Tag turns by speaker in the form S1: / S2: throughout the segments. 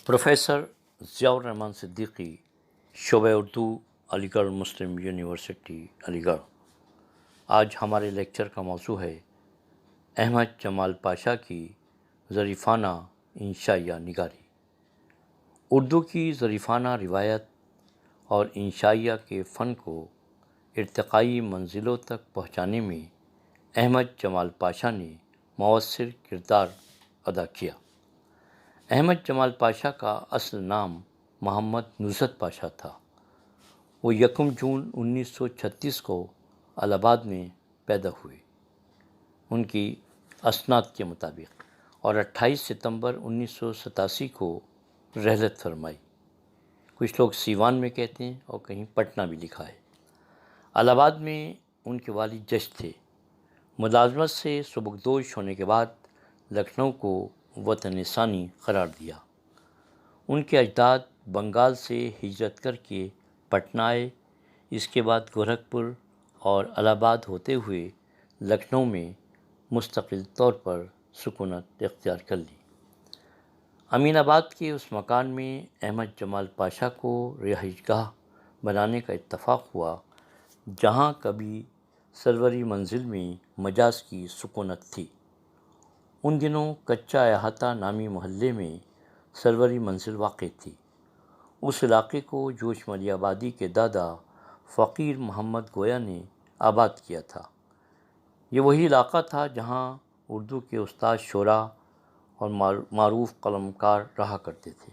S1: Professor Zia الرحمن صدیقی، شعبہ اردو، علی گڑھ مسلم یونیورسٹی علی گڑھ۔ آج ہمارے لیکچر کا موضوع ہے احمد جمال پاشا کی ظریفانہ انشائیہ نگاری۔ اردو کی ظریفانہ روایت اور انشائیہ کے فن کو ارتقائی منزلوں تک پہنچانے میں احمد جمال پاشا نے مؤثر کردار ادا کیا۔ احمد جمال پاشا کا اصل نام محمد نصرت پاشا تھا۔ وہ 1 جون 1936 کو الہ آباد میں پیدا ہوئے ان کی اسناد کے مطابق، اور 28 ستمبر 1987 کو رحلت فرمائی۔ کچھ لوگ سیوان میں کہتے ہیں اور کہیں پٹنہ بھی لکھا ہے۔ الہ آباد میں ان کے والد جج تھے۔ ملازمت سے سبکدوش ہونے کے بعد لکھنؤ کو وطن ثانی قرار دیا۔ ان کے اجداد بنگال سے ہجرت کر کے پٹنہ آئے، اس کے بعد گورکھپور اور الہ آباد ہوتے ہوئے لکھنؤ میں مستقل طور پر سکونت اختیار کر لی۔ امین آباد کے اس مکان میں احمد جمال پاشا کو رہائش گاہ بنانے کا اتفاق ہوا جہاں کبھی سروری منزل میں مجاز کی سکونت تھی۔ ان دنوں کچا احاطہ نامی محلے میں سروری منزل واقع تھی۔ اس علاقے کو جوش ملی آبادی کے دادا فقیر محمد گویا نے آباد کیا تھا۔ یہ وہی علاقہ تھا جہاں اردو کے استاد شعراء اور معروف قلمکار رہا کرتے تھے۔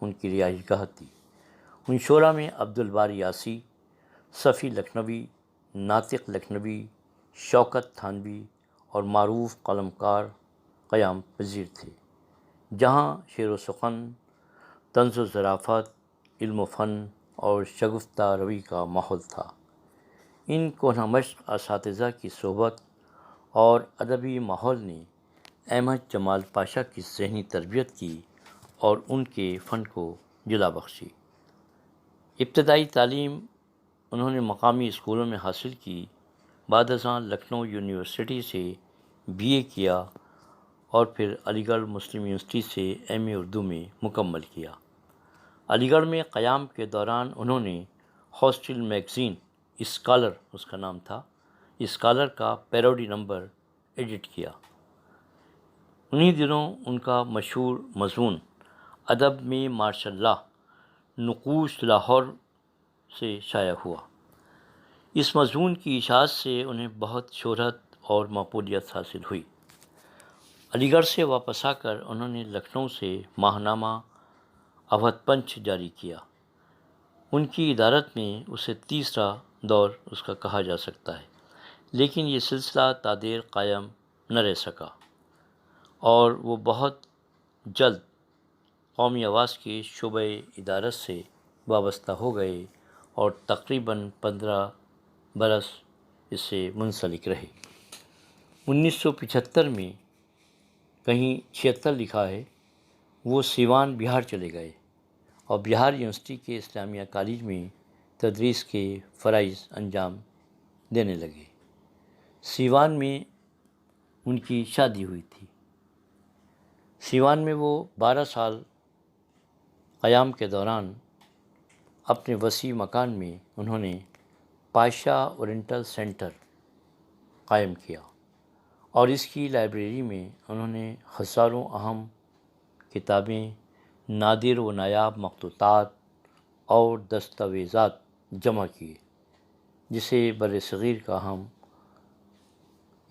S1: ان کی رہائش گاہ تھی۔ ان شعراء میں عبدالباری عاصی، صفی لکھنوی، ناطق لکھنوی، شوکت تھانوی اور معروف قلمکار قیام پذیر تھے، جہاں شعر و سخن، طنز و ظرافت، علم و فن اور شگفتہ روی کا ماحول تھا۔ ان کہنہ مشق اساتذہ کی صحبت اور ادبی ماحول نے احمد جمال پاشا کی ذہنی تربیت کی اور ان کے فن کو جلا بخشی۔ ابتدائی تعلیم انہوں نے مقامی اسکولوں میں حاصل کی۔ بعد ازاں لکھنؤ یونیورسٹی سے BA کیا اور پھر علی گڑھ مسلم یونیورسٹی سے MA اردو میں مکمل کیا۔ علی گڑھ میں قیام کے دوران انہوں نے ہاسٹل میگزین اسکالر، اس کا نام تھا، اسکالر کا پیروڈی نمبر ایڈٹ کیا۔ انہی دنوں ان کا مشہور مضمون ادب میں ماشاء اللہ نقوش لاہور سے شائع ہوا۔ اس مضمون کی اشاعت سے انہیں بہت شہرت اور مقبولیت حاصل ہوئی۔ علی گڑھ سے واپس آ کر انہوں نے لکھنؤ سے ماہنامہ اودھ پنچ جاری کیا۔ ان کی ادارت میں اسے تیسرا دور اس کا کہا جا سکتا ہے، لیکن یہ سلسلہ تا دیر قائم نہ رہ سکا اور وہ بہت جلد قومی آواز کے شعبہ ادارت سے وابستہ ہو گئے اور تقریباً 15 برس اس سے منسلک رہے۔ 1975 میں کہیں 76 لکھا ہے، وہ سیوان بہار چلے گئے اور بہار یونیورسٹی کے اسلامیہ کالج میں تدریس کے فرائض انجام دینے لگے۔ سیوان میں ان کی شادی ہوئی تھی۔ سیوان میں وہ 12 سال قیام کے دوران اپنے وسیع مکان میں انہوں نے پاشا اورینٹل سینٹر قائم کیا اور اس کی لائبریری میں انہوں نے ہزاروں اہم کتابیں، نادر و نایاب مخطوطات اور دستاویزات جمع کیے، جسے بر صغیر کا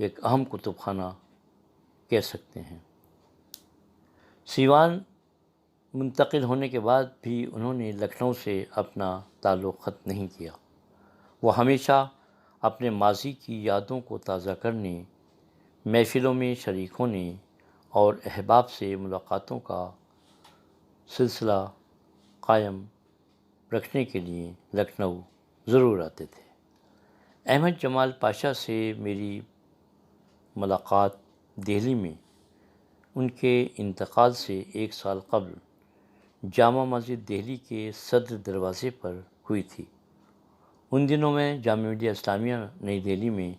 S1: ایک اہم کتب خانہ کہہ سکتے ہیں۔ سیوان منتقل ہونے کے بعد بھی انہوں نے لکھنؤ سے اپنا تعلق ختم نہیں کیا۔ وہ ہمیشہ اپنے ماضی کی یادوں کو تازہ کرنے، محفلوں میں شریک ہونے اور احباب سے ملاقاتوں کا سلسلہ قائم رکھنے کے لیے لکھنؤ ضرور آتے تھے۔ احمد جمال پاشا سے میری ملاقات دہلی میں ان کے انتقال سے 1 سال قبل جامع مسجد دہلی کے صدر دروازے پر ہوئی تھی۔ ان دنوں میں جامعہ ملیہ اسلامیہ نئی دہلی میں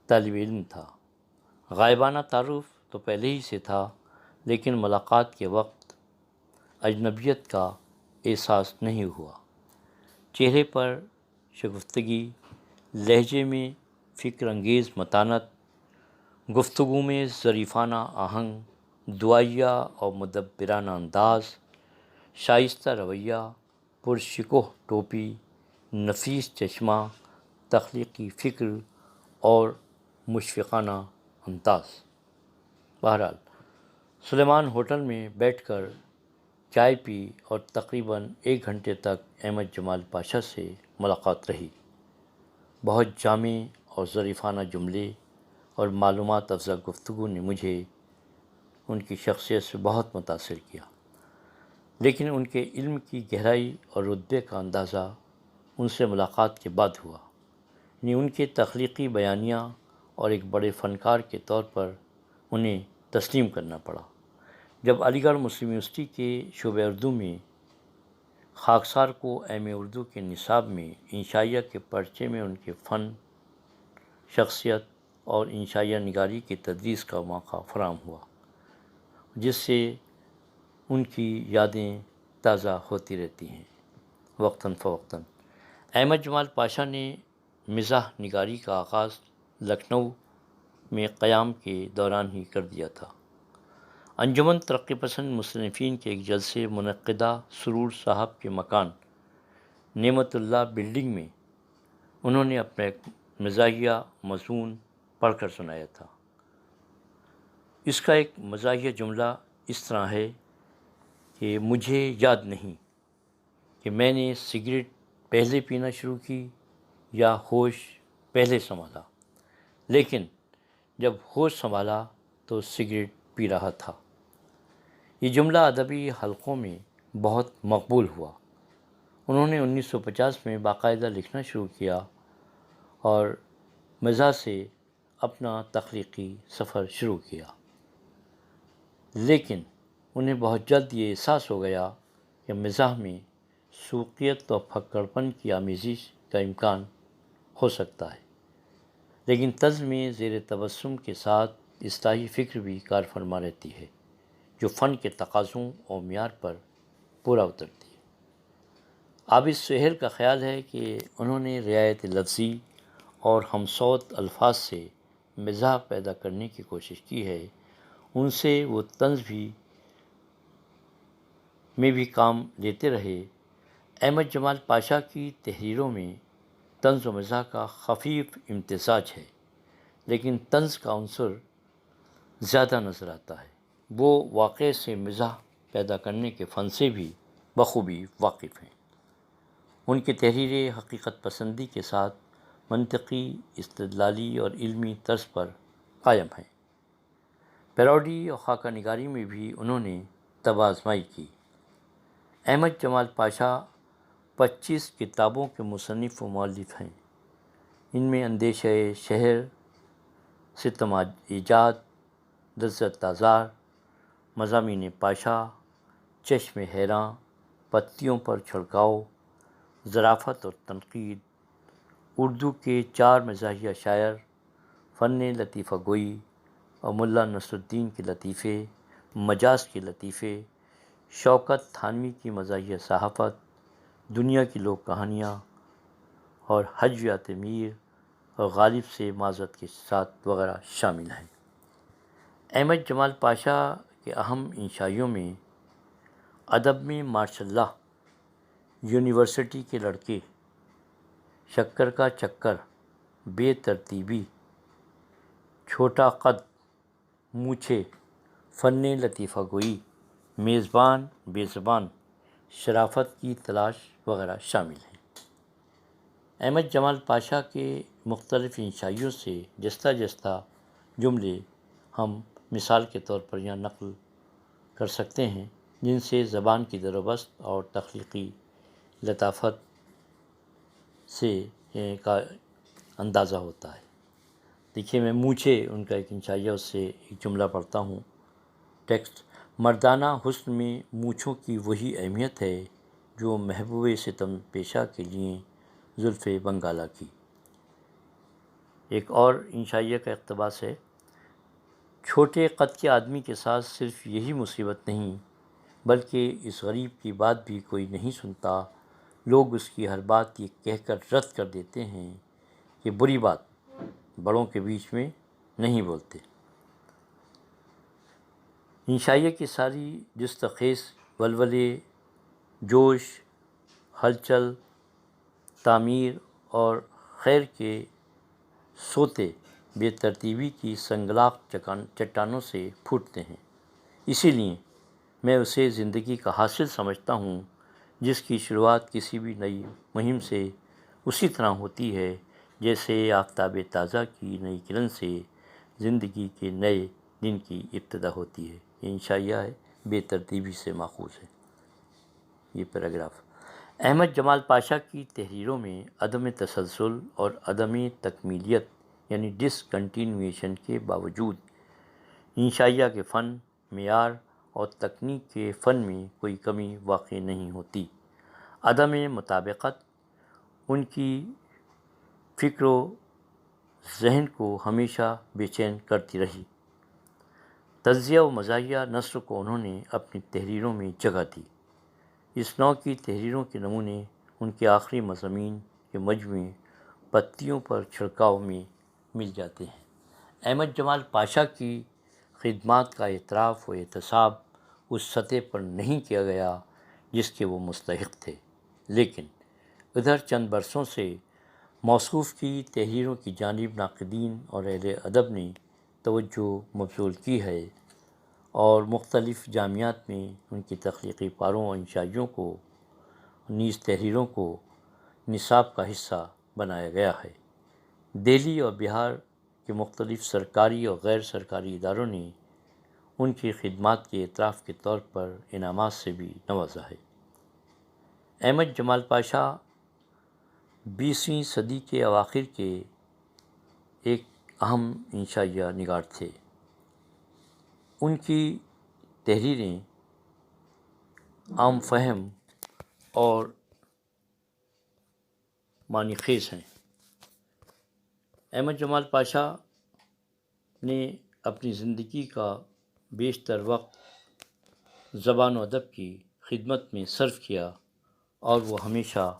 S1: طالب علم تھا۔ غائبانہ تعارف تو پہلے ہی سے تھا، لیکن ملاقات کے وقت اجنبیت کا احساس نہیں ہوا۔ چہرے پر شگفتگی، لہجے میں فکر انگیز متانت، گفتگو میں ظریفانہ آہنگ، دعائیہ اور مدبرانہ انداز، شائستہ رویہ، پرشکوہ ٹوپی، نفیس چشمہ، تخلیقی فکر اور مشفقانہ انداز۔ بہرحال سلیمان ہوٹل میں بیٹھ کر چائے پی اور تقریباً 1 گھنٹے تک احمد جمال پاشا سے ملاقات رہی۔ بہت جامع اور ظریفانہ جملے اور معلومات افزا گفتگو نے مجھے ان کی شخصیت سے بہت متاثر کیا، لیکن ان کے علم کی گہرائی اور رتبے کا اندازہ ان سے ملاقات کے بعد ہوا، یعنی ان کے تخلیقی بیانیہ اور ایک بڑے فنکار کے طور پر انہیں تسلیم کرنا پڑا۔ جب علی گڑھ مسلم یونیورسٹی کے شعبہ اردو میں خاکسار کو ایم اے اردو کے نصاب میں انشائیہ کے پرچے میں ان کے فن، شخصیت اور انشائیہ نگاری کی تدریس کا موقع فراہم ہوا، جس سے ان کی یادیں تازہ ہوتی رہتی ہیں وقتاً فوقتاً۔ احمد جمال پاشا نے مزاح نگاری کا آغاز لکھنؤ میں قیام کے دوران ہی کر دیا تھا۔ انجمن ترقی پسند مصنفین کے ایک جلسے منعقدہ سرور صاحب کے مکان نعمت اللہ بلڈنگ میں انہوں نے اپنا ایک مزاحیہ مضمون پڑھ کر سنایا تھا۔ اس کا ایک مزاحیہ جملہ اس طرح ہے کہ مجھے یاد نہیں کہ میں نے سگریٹ پہلے پینا شروع کی یا ہوش پہلے سنبھالا، لیکن جب ہوش سنبھالا تو سگریٹ پی رہا تھا۔ یہ جملہ ادبی حلقوں میں بہت مقبول ہوا۔ انہوں نے 1950 میں باقاعدہ لکھنا شروع کیا اور مزاح سے اپنا تخلیقی سفر شروع کیا، لیکن انہیں بہت جلد یہ احساس ہو گیا کہ مزاح میں سوقیت اور پھکڑپن کی آمیزش کا امکان ہو سکتا ہے، لیکن طنز میں زیر تبسم کے ساتھ اصلاحی فکر بھی کار فرما رہتی ہے، جو فن کے تقاضوں اور معیار پر پورا اترتی ہے۔ عابد سہیل کا خیال ہے کہ انہوں نے رعایت لفظی اور ہم صوت الفاظ سے مزاح پیدا کرنے کی کوشش کی ہے، ان سے وہ طنز میں بھی کام لیتے رہے۔ احمد جمال پاشا کی تحریروں میں طنز و مزاح کا خفیف امتزاج ہے، لیکن طنز کا عنصر زیادہ نظر آتا ہے۔ وہ واقعے سے مزاح پیدا کرنے کے فن سے بھی بخوبی واقف ہیں۔ ان کی تحریریں حقیقت پسندی کے ساتھ منطقی، استدلالی اور علمی طرز پر قائم ہیں۔ پیروڈی اور خاکہ نگاری میں بھی انہوں نے طب آزمائی کی۔ احمد جمال پاشا 25 کتابوں کے مصنف و مؤلف ہیں۔ ان میں اندیشہ شہر، ستم ایجاد، لذت آزار، مضامین پاشا، چشم حیراں، پتیوں پر چھڑکاؤ، ظرافت اور تنقید، اردو کے 4 مزاحیہ شاعر، فن لطیفہ گوئی اور ملا نصر الدین کے لطیفے، مجاز کے لطیفے، شوکت تھانوی کی مزاحیہ صحافت، دنیا کی لوک کہانیاں اور حجویات میر اور غالب سے معذرت کے ساتھ وغیرہ شامل ہیں۔ احمد جمال پاشا کے اہم انشائیوں میں ادب میں ماشاء اللہ، یونیورسٹی کے لڑکے، شکر کا چکر، بے ترتیبی، چھوٹا قد، مونچھیں، فن لطیفہ گوئی، میزبان، بے زبان، شرافت کی تلاش وغیرہ شامل ہیں۔ احمد جمال پاشا کے مختلف انشائیوں سے جستہ جستہ جملے ہم مثال کے طور پر یہاں نقل کر سکتے ہیں، جن سے زبان کی در و بست اور تخلیقی لطافت سے کا اندازہ ہوتا ہے۔ دیکھیے، میں مونچھیں ان کا ایک انشائیہ، اس سے ایک جملہ پڑھتا ہوں۔ ٹیکسٹ: مردانہ حسن میں مونچھوں کی وہی اہمیت ہے جو محبوب ستم پیشہ کے لیے زلف بنگالہ کی۔ ایک اور انشائیہ کا اقتباس ہے: چھوٹے قد کے آدمی کے ساتھ صرف یہی مصیبت نہیں بلکہ اس غریب کی بات بھی کوئی نہیں سنتا، لوگ اس کی ہر بات یہ کہہ کر رد کر دیتے ہیں کہ بری بات بڑوں کے بیچ میں نہیں بولتے۔ انشائیہ کی ساری جستخیز، ولولے، جوش، ہلچل، تعمیر اور خیر کے سوتے بے ترتیبی کی سنگلاخ چٹانوں سے پھوٹتے ہیں۔ اسی لیے میں اسے زندگی کا حاصل سمجھتا ہوں جس کی شروعات کسی بھی نئی مہم سے اسی طرح ہوتی ہے جیسے آفتاب تازہ کی نئی کرن سے زندگی کے نئے دن کی ابتدا ہوتی ہے۔ یہ انشائیہ ہے، بے ترتیبی سے ماخوذ ہے یہ پیراگراف۔ احمد جمال پاشا کی تحریروں میں عدم تسلسل اور عدم تکمیلیت یعنی ڈس کنٹینویشن کے باوجود انشائیہ کے فن، معیار اور تکنیک کے فن میں کوئی کمی واقع نہیں ہوتی۔ عدم مطابقت ان کی فکر و ذہن کو ہمیشہ بے چین کرتی رہی۔ تجزیہ و مزاحیہ نثر کو انہوں نے اپنی تحریروں میں جگہ دی۔ اس نوع کی تحریروں کے نمونے ان کے آخری مضامین کے مجموعے پتیوں پر چھڑکاؤ میں مل جاتے ہیں۔ احمد جمال پاشا کی خدمات کا اعتراف و احتساب اس سطح پر نہیں کیا گیا جس کے وہ مستحق تھے، لیکن ادھر چند برسوں سے موصوف کی تحریروں کی جانب ناقدین اور اہل ادب نے توجہ مبذول کی ہے اور مختلف جامعات میں ان کی تخلیقی پاروں اور انشائیوں کو نیز تحریروں کو نصاب کا حصہ بنایا گیا ہے۔ دہلی اور بہار کے مختلف سرکاری اور غیر سرکاری اداروں نے ان کی خدمات کے اعتراف کے طور پر انعامات سے بھی نوازا ہے۔ احمد جمال پاشا 20ویں صدی کے اواخر کے ایک اہم انشائیہ نگار تھے۔ ان کی تحریریں عام فہم اور معنی خیز ہیں۔ احمد جمال پاشا نے اپنی زندگی کا بیشتر وقت زبان و ادب کی خدمت میں صرف کیا اور وہ ہمیشہ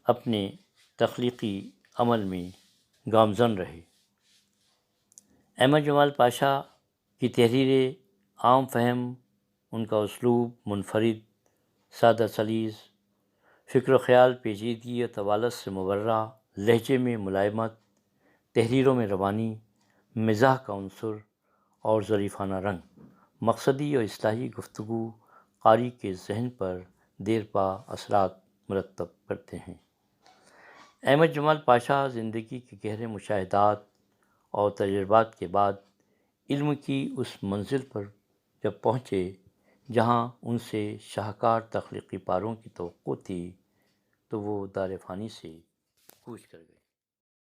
S1: اپنے تخلیقی عمل میں گامزن رہے۔ احمد جمال پاشا کی تحریریں عام فہم، ان کا اسلوب منفرد، سادہ سلیس، فکر و خیال پیچیدگی اور طوالت سے مبرہ، لہجے میں ملائمت، تحریروں میں روانی، مزاح کا عنصر اور ظریفانہ رنگ، مقصدی اور اصلاحی گفتگو قاری کے ذہن پر دیرپا اثرات مرتب کرتے ہیں۔ احمد جمال پاشا زندگی کے گہرے مشاہدات اور تجربات کے بعد علم کی اس منزل پر جب پہنچے جہاں ان سے شاہکار تخلیقی پاروں کی توقع تھی تو وہ دار فانی سے کوچ کر گئے۔